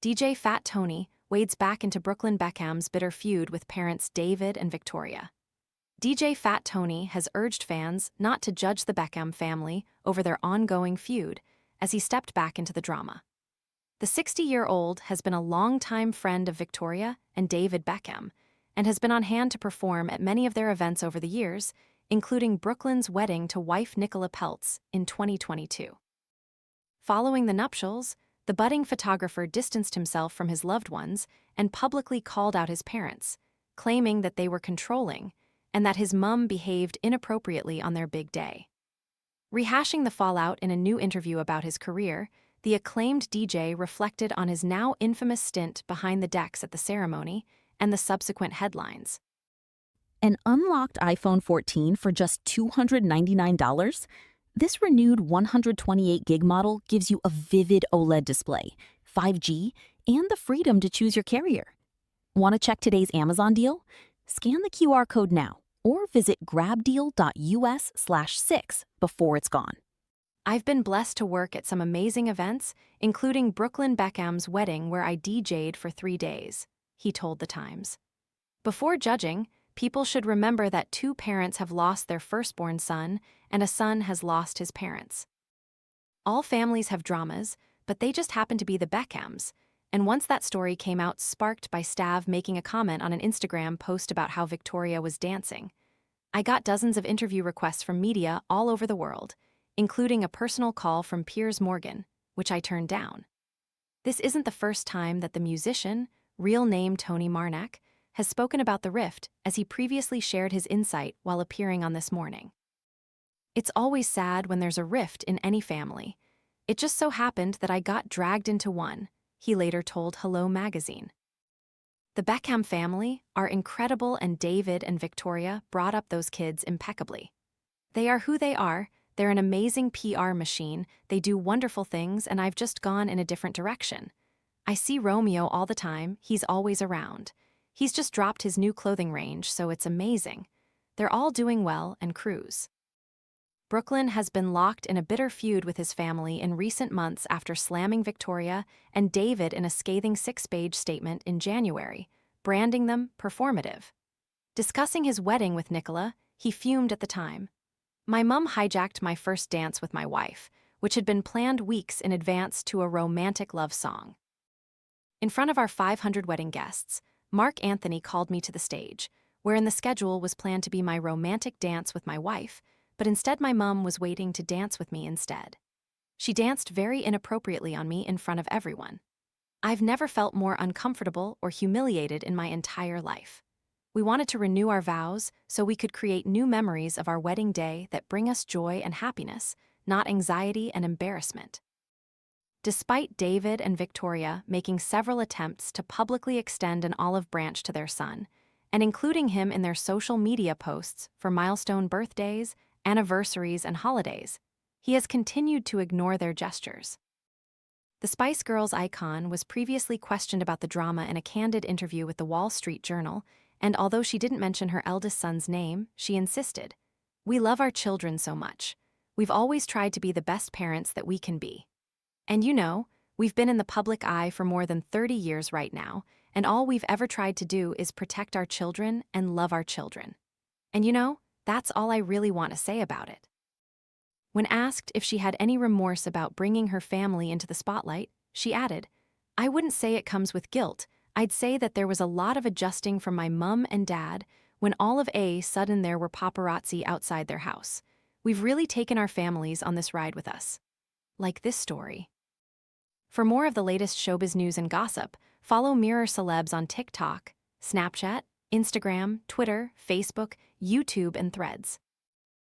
DJ Fat Tony wades back into Brooklyn Beckham's bitter feud with parents David and Victoria. DJ Fat Tony has urged fans not to judge the Beckham family over their ongoing feud as he stepped back into the drama. The 60-year-old has been a longtime friend of Victoria and David Beckham and has been on hand to perform at many of their events over the years, including Brooklyn's wedding to wife Nicola Peltz in 2022. Following the nuptials, the budding photographer distanced himself from his loved ones and publicly called out his parents, claiming that they were controlling and that his mum behaved inappropriately on their big day. Rehashing the fallout in a new interview about his career, the acclaimed DJ reflected on his now infamous stint behind the decks at the ceremony and the subsequent headlines. An unlocked iPhone 14 for just $299? This renewed 128 gig model gives you a vivid OLED display, 5G, and the freedom to choose your carrier. Want to check today's Amazon deal? Scan the QR code now or visit grabdeal.us/6 before it's gone. I've been blessed to work at some amazing events, including Brooklyn Beckham's wedding where I DJ'd for 3 days, he told The Times. Before judging, people should remember that 2 parents have lost their firstborn son and a son has lost his parents. All families have dramas, but they just happen to be the Beckhams, and once that story came out sparked by Stav making a comment on an Instagram post about how Victoria was dancing, I got dozens of interview requests from media all over the world, including a personal call from Piers Morgan, which I turned down. This isn't the first time that the musician, real name Tony Marnack, has spoken about the rift, as he previously shared his insight while appearing on This Morning. It's always sad when there's a rift in any family. It just so happened that I got dragged into one, he later told Hello magazine. The Beckham family are incredible, and David and Victoria brought up those kids impeccably. They are who they are. They're an amazing PR machine, they do wonderful things, and I've just gone in a different direction. I see Romeo all the time, he's always around. He's just dropped his new clothing range, so it's amazing. They're all doing well and cruise. Brooklyn has been locked in a bitter feud with his family in recent months after slamming Victoria and David in a scathing 6-page statement in January, branding them performative. Discussing his wedding with Nicola, he fumed at the time. My mum hijacked my first dance with my wife, which had been planned weeks in advance to a romantic love song. In front of our 500 wedding guests, Mark Anthony called me to the stage, wherein the schedule was planned to be my romantic dance with my wife, but instead my mum was waiting to dance with me instead. She danced very inappropriately on me in front of everyone. I've never felt more uncomfortable or humiliated in my entire life. We wanted to renew our vows so we could create new memories of our wedding day that bring us joy and happiness, not anxiety and embarrassment. Despite David and Victoria making several attempts to publicly extend an olive branch to their son, and including him in their social media posts for milestone birthdays, anniversaries, and holidays, he has continued to ignore their gestures. The Spice Girls icon was previously questioned about the drama in a candid interview with the Wall Street Journal, and although she didn't mention her eldest son's name, she insisted, "We love our children so much. We've always tried to be the best parents that we can be. And you know, we've been in the public eye for more than 30 years right now, and all we've ever tried to do is protect our children and love our children. And you know, that's all I really want to say about it." When asked if she had any remorse about bringing her family into the spotlight, she added, "I wouldn't say it comes with guilt. I'd say that there was a lot of adjusting from my mum and dad when all of a sudden there were paparazzi outside their house. We've really taken our families on this ride with us." Like this story. For more of the latest showbiz news and gossip, follow Mirror Celebs on TikTok, Snapchat, Instagram, Twitter, Facebook, YouTube, and Threads.